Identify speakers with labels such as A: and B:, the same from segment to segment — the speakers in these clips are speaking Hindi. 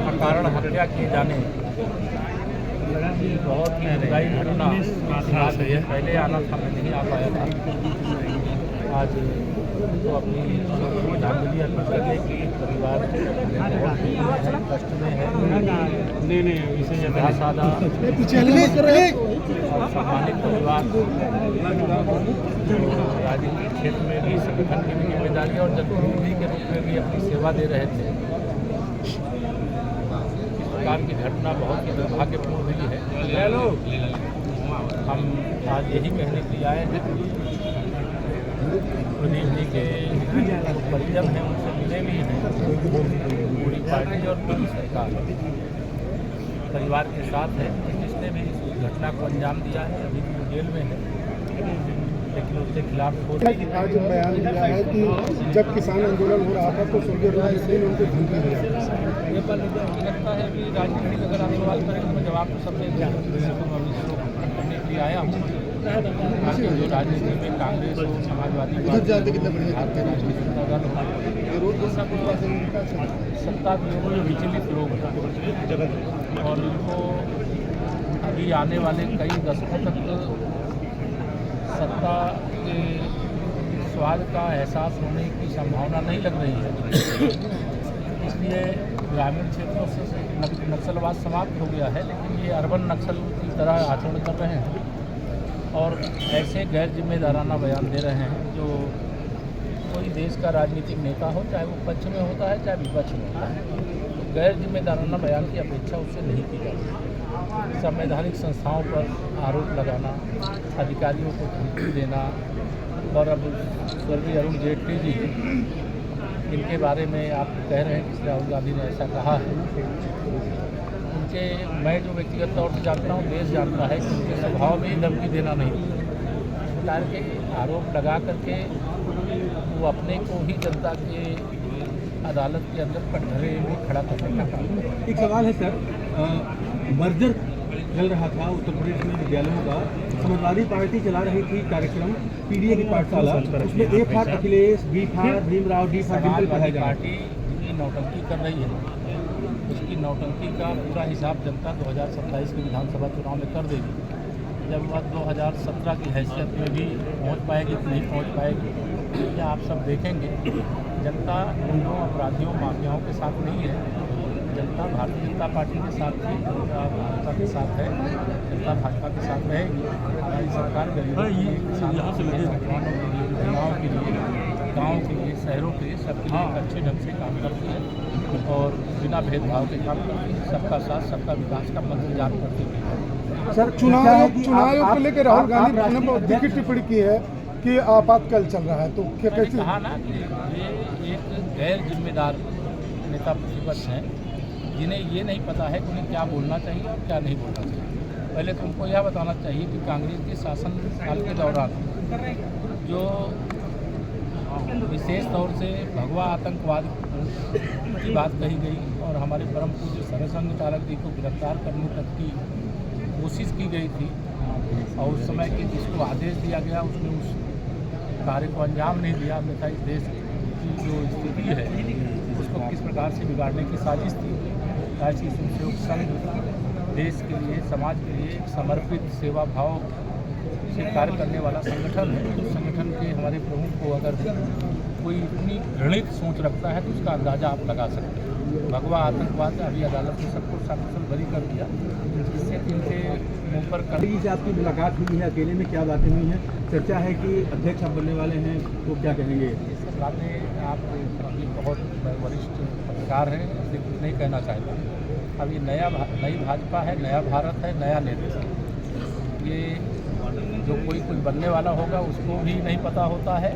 A: अकारण हत्या किए जाने बहुत ही दुखदायी घटना पहले आना था, मैं नहीं आ पाया था। आज तो अपनी श्रद्धांजलि अर्पित करने के लिए परिवार बहुत कष्ट में है। सादा और सम्मानित परिवार राजनीतिक क्षेत्र में भी संगठन की भी जिम्मेदारी और जनप्रतिनिधि के रूप में भी अपनी सेवा दे रहे थे। इस प्रकार की घटना बहुत ही दुर्भाग्यपूर्ण हुई है। हम आज यही कहने के लिए आए हैं, प्रदीप जी के परिजन हैं, उनसे मिले भी हैं। पूरी पार्टी और पूरी सरकार परिवार के साथ है। जिसने भी इस घटना को अंजाम दिया है अभी भी जेल में है, लेकिन उसके खिलाफ
B: आज बयान दिया है कि जब किसान आंदोलन हो रहा था तो स्वर्गीय राजनीति ने उनको धमकी दी।
A: ये पर मुझे लगता है कि राजनीति अगर आप सवाल करें तो मैं जवाब तो सबसे करने के लिए आया हूँ। बाकी जो राजनीति में कांग्रेस हो, समाजवादी पार्टी, भारतीय राजनीतिक दल हो, सब सत्ता में विचलित लोग हैं और इनको अभी आने वाले कई दशकों तक सत्ता के स्वाद का एहसास होने की संभावना नहीं लग रही है। इसलिए ग्रामीण क्षेत्रों से नक्सलवाद समाप्त हो गया है, लेकिन ये अर्बन नक्सल की तरह आचरण कर रहे हैं और ऐसे गैर जिम्मेदाराना बयान दे रहे हैं जो कोई देश का राजनीतिक नेता हो, चाहे वो पक्ष में होता है चाहे विपक्ष में होता है, तो गैर जिम्मेदाराना बयान की अपेक्षा उससे नहीं की जाती। संवैधानिक संस्थाओं पर आरोप लगाना, अधिकारियों को धमकी देना और अब स्वर्गीय अरुण जेटली जी इनके बारे में आप कह रहे हैं कि राहुल गांधी ने ऐसा कहा है। उनके मैं जो व्यक्तिगत तौर से जानता हूँ, देश जानता है कि उनके स्वभाव में ही धमकी देना नहीं। सरकार के आरोप लगा करके वो अपने को ही जनता के अदालत के अंदर कटघरे में खड़ा करने का काम।
C: एक सवाल है सर, मर्जर चल रहा था उत्तर प्रदेश में विद्यालयों का, समाजवादी पार्टी चला रही थी कार्यक्रम पीडीए की पाठशाला, उसमें A for Akhilesh, B for Bhimrao, D for Dimple पढ़ाया जा रहा है।
A: पार्टी जितनी नौटंकी कर रही है उसकी नौटंकी का पूरा हिसाब जनता 2027 के विधानसभा चुनाव में कर देगी। जब वह 2017 की हैसियत में भी पहुंच पाएगी कि नहीं पहुंच पाएगी, या आप सब देखेंगे। जनता गुंडों, अपराधियों, माफियाओं के साथ नहीं है। जनता भारतीय जनता पार्टी के साथ थी, जनता भाजपा के साथ है, जनता भाजपा के साथ रहेगी। हमारी सरकार गरीबों के लिए, किसानों के लिए, नौजवानों के लिए, महिलाओं के लिए, गाँव के लिए, शहरों के लिए, सबके लिए अच्छे ढंग से काम करती है और बिना भेदभाव के काम करती है। सबका साथ, सबका विकास का मंत्र जान करती है।
B: सर, चुनाव को लेकर राहुल गांधी ने बहुत दिखी टिप्पणी की है कि आपातकाल चल रहा है, तो क्या कैसे
A: कहा ना कि ये एक गैर जिम्मेदार नेता प्रतिपक्ष हैं जिन्हें ये नहीं पता है कि उन्हें क्या बोलना चाहिए और क्या नहीं बोलना चाहिए। पहले तो उनको यह बताना चाहिए कि कांग्रेस के शासनकाल के दौरान जो विशेष तौर से भगवा आतंकवाद की बात कही गई और हमारे परम पूज्य सरसंघ चालक जी को गिरफ्तार करने तक की कोशिश की गई थी और उस समय के जिसको आदेश दिया गया उसने उस कार्य को अंजाम नहीं दिया, अन्यथा इस देश की जो स्थिति है उसको किस प्रकार से बिगाड़ने की साजिश थी। राष्ट्रीय स्वयंसेवक संघ देश के लिए, समाज के लिए समर्पित सेवा भाव से कार्य करने वाला संगठन है। उस संगठन के हमारे प्रमुख को अगर कोई इतनी घृणित सोच रखता है तो उसका अंदाज़ा आप लगा सकते हैं। भगवा आतंकवाद अभी अदालत ने सबको सकुशल बरी कर दिया, जिससे इनके मुँह पर
C: कल से आपकी मुलाकात हुई है, अकेले में क्या बातें हुई हैं? चर्चा है कि अध्यक्ष आप बनने वाले हैं, वो क्या कहेंगे?
A: ये सब बातें आप अभी बहुत वरिष्ठ पत्रकार हैं, इसलिए कुछ नहीं कहना चाहता। अब ये नई भाजपा है, नया भारत है, नया नेतृत्व। ये जो कोई कुछ बनने वाला होगा उसको भी नहीं पता होता है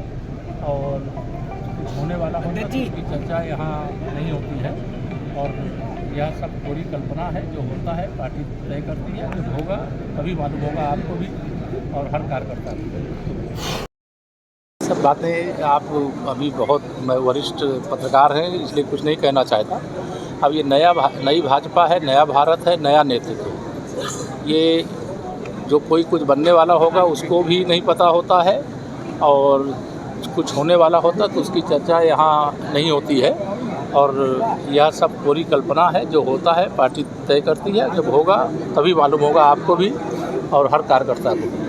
A: और कुछ होने वाला होगा तो उसकी चर्चा यहाँ नहीं होती है। और यह सब पूरी कल्पना है, जो होता है पार्टी तय करती है, जो होगा तभी मालूम होगा आपको भी और हर कार्यकर्ता को। सब बातें आप अभी बहुत वरिष्ठ पत्रकार हैं, इसलिए कुछ नहीं कहना चाहता। अब ये नई भाजपा है, नया भारत है, नया नेतृत्व। ये जो कोई कुछ बनने वाला होगा उसको भी नहीं पता होता है और कुछ होने वाला होता तो उसकी चर्चा यहाँ नहीं होती है, और यह सब पूरी कल्पना है। जो होता है पार्टी तय करती है, जब होगा तभी मालूम होगा आपको भी और हर कार्यकर्ता को।